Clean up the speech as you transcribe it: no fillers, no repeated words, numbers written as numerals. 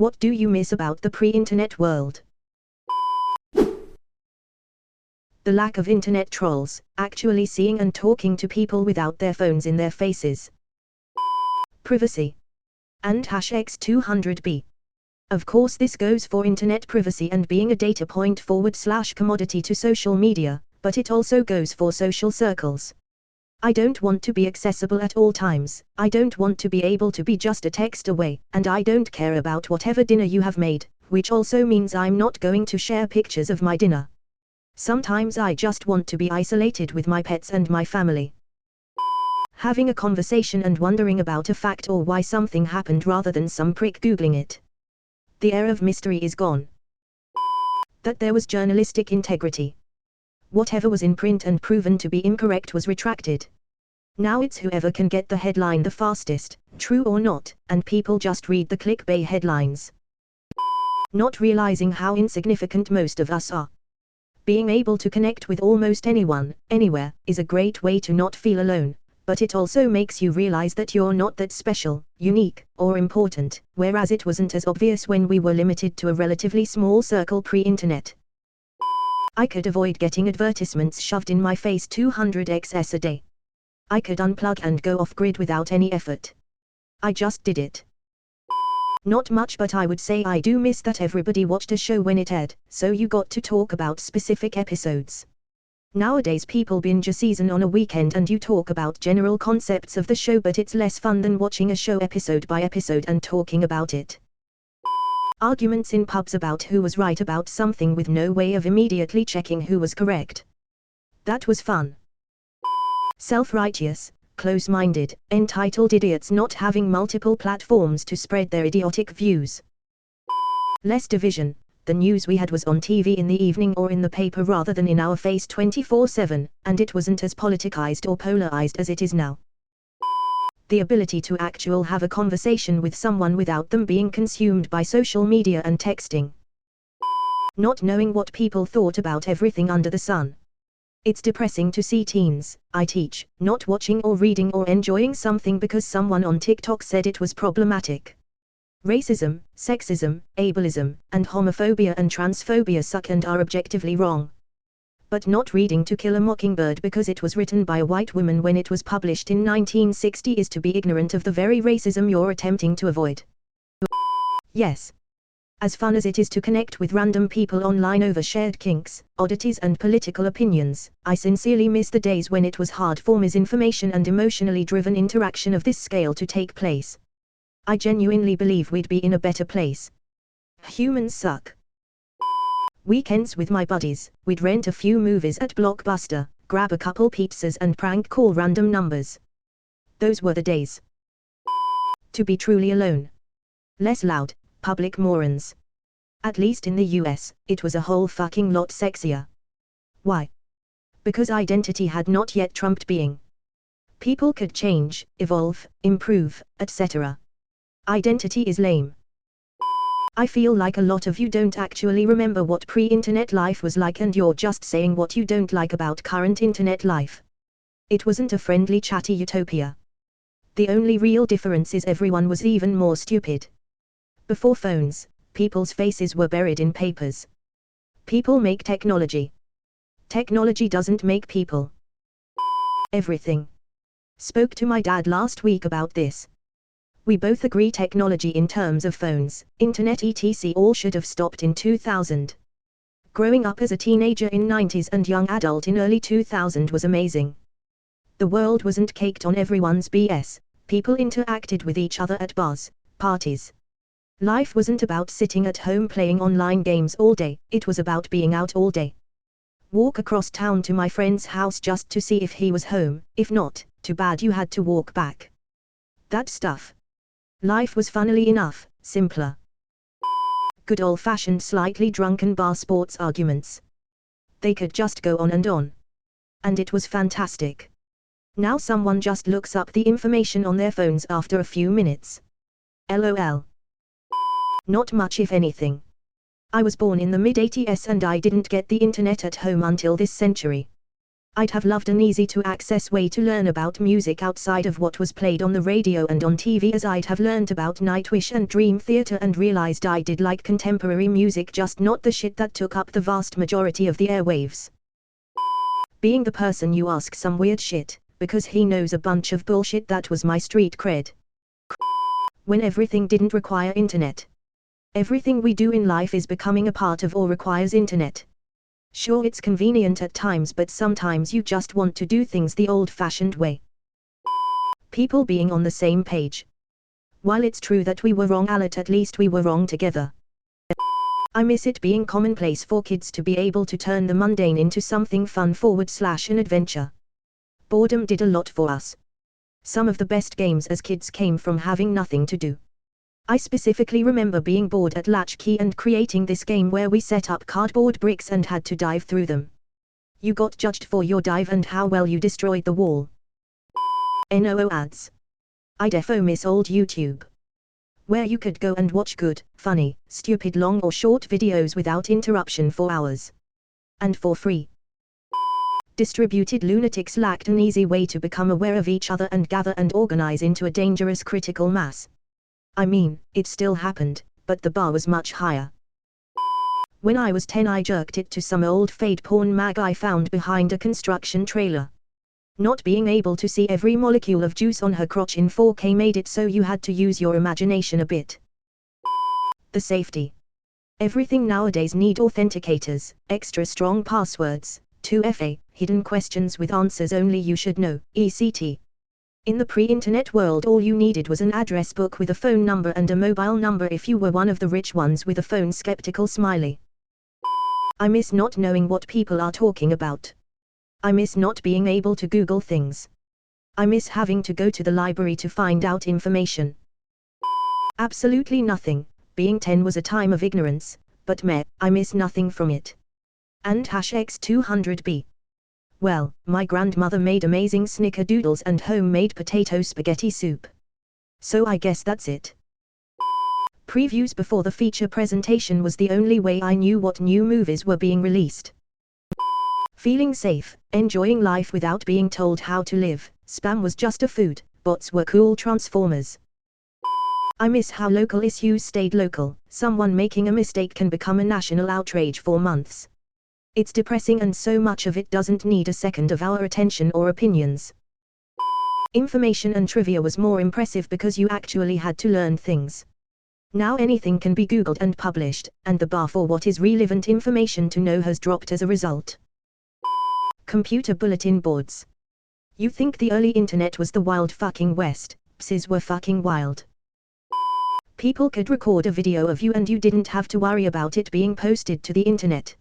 What do you miss about the pre-internet world? The lack of internet trolls, actually seeing and talking to people without their phones in their faces. Privacy. And #X200B. Of course this goes for internet privacy and being a data point / commodity to social media, but it also goes for social circles. I don't want to be accessible at all times, I don't want to be able to be just a text away, and I don't care about whatever dinner you have made, which also means I'm not going to share pictures of my dinner. Sometimes I just want to be isolated with my pets and my family. Having a conversation and wondering about a fact or why something happened rather than some prick googling it. The air of mystery is gone. That there was journalistic integrity. Whatever was in print and proven to be incorrect was retracted. Now it's whoever can get the headline the fastest, true or not, and people just read the clickbait headlines. Not realizing how insignificant most of us are. Being able to connect with almost anyone, anywhere, is a great way to not feel alone, but it also makes you realize that you're not that special, unique, or important, whereas it wasn't as obvious when we were limited to a relatively small circle pre-internet. I could avoid getting advertisements shoved in my face 200x a day. I could unplug and go off-grid without any effort. I just did it. Not much, but I would say I do miss that everybody watched a show when it aired, so you got to talk about specific episodes. Nowadays people binge a season on a weekend and you talk about general concepts of the show, but it's less fun than watching a show episode by episode and talking about it. Arguments in pubs about who was right about something with no way of immediately checking who was correct. That was fun. Self-righteous, close-minded, entitled idiots not having multiple platforms to spread their idiotic views. Less division. The news we had was on TV in the evening or in the paper rather than in our face 24/7, and it wasn't as politicized or polarized as it is now. The ability to actually have a conversation with someone without them being consumed by social media and texting. Not knowing what people thought about everything under the sun. It's depressing to see teens I teach not watching or reading or enjoying something because someone on TikTok said it was problematic. Racism, sexism, ableism, and homophobia and transphobia suck and are objectively wrong. But not reading To Kill a Mockingbird because it was written by a white woman when it was published in 1960 is to be ignorant of the very racism you're attempting to avoid. Yes. As fun as it is to connect with random people online over shared kinks, oddities and political opinions, I sincerely miss the days when it was hard for misinformation and emotionally driven interaction of this scale to take place. I genuinely believe we'd be in a better place. Humans suck. Weekends with my buddies, we'd rent a few movies at Blockbuster, grab a couple pizzas and prank call random numbers. Those were the days. To be truly alone. Less loud, public morons. At least in the US, it was a whole fucking lot sexier. Why? Because identity had not yet trumped being. People could change, evolve, improve, etc. Identity is lame. I feel like a lot of you don't actually remember what pre-internet life was like and you're just saying what you don't like about current internet life. It wasn't a friendly chatty utopia. The only real difference is everyone was even more stupid. Before phones, people's faces were buried in papers. People make technology. Technology doesn't make people. Everything. Spoke to my dad last week about this. We both agree technology in terms of phones, internet etc. all should have stopped in 2000. Growing up as a teenager in 90s and young adult in early 2000 was amazing. The world wasn't caked on everyone's BS, people interacted with each other at bars, parties. Life wasn't about sitting at home playing online games all day, it was about being out all day. Walk across town to my friend's house just to see if he was home, if not, too bad you had to walk back. That stuff. Life was funnily enough, simpler. Good old-fashioned slightly drunken bar sports arguments. They could just go on. And it was fantastic. Now someone just looks up the information on their phones after a few minutes. LOL. Not much if anything. I was born in the mid-80s and I didn't get the internet at home until this century. I'd have loved an easy-to-access way to learn about music outside of what was played on the radio and on TV, as I'd have learned about Nightwish and Dream Theater and realized I did like contemporary music, just not the shit that took up the vast majority of the airwaves. Being the person you ask some weird shit, because he knows a bunch of bullshit, that was my street cred. When everything didn't require internet. Everything we do in life is becoming a part of or requires internet. Sure, it's convenient at times, but sometimes you just want to do things the old-fashioned way. People being on the same page. While it's true that we were wrong, at least we were wrong together. I miss it being commonplace for kids to be able to turn the mundane into something fun / an adventure. Boredom did a lot for us. Some of the best games as kids came from having nothing to do. I specifically remember being bored at Latchkey and creating this game where we set up cardboard bricks and had to dive through them. You got judged for your dive and how well you destroyed the wall. NOO ads. I defo miss old YouTube, where you could go and watch good, funny, stupid long or short videos without interruption for hours. And for free. Distributed lunatics lacked an easy way to become aware of each other and gather and organize into a dangerous critical mass. I mean, it still happened, but the bar was much higher. When I was 10, I jerked it to some old fade porn mag I found behind a construction trailer. Not being able to see every molecule of juice on her crotch in 4K made it so you had to use your imagination a bit. The safety. Everything nowadays need authenticators, extra strong passwords, 2FA, hidden questions with answers only you should know, ECT. In the pre-internet world, all you needed was an address book with a phone number and a mobile number if you were one of the rich ones with a phone skeptical smiley. I miss not knowing what people are talking about. I miss not being able to Google things. I miss having to go to the library to find out information. Absolutely nothing. Being 10 was a time of ignorance, but I miss nothing from it. And #X200B. Well, my grandmother made amazing snickerdoodles and homemade potato spaghetti soup. So I guess that's it. Previews before the feature presentation was the only way I knew what new movies were being released. Feeling safe, enjoying life without being told how to live. Spam was just a food, bots were cool transformers. I miss how local issues stayed local. Someone making a mistake can become a national outrage for months. It's depressing, and so much of it doesn't need a second of our attention or opinions. Information and trivia was more impressive because you actually had to learn things. Now anything can be Googled and published, and the bar for what is relevant information to know has dropped as a result. Computer bulletin boards. You think the early internet was the wild fucking west? Psies were fucking wild. People could record a video of you and you didn't have to worry about it being posted to the internet.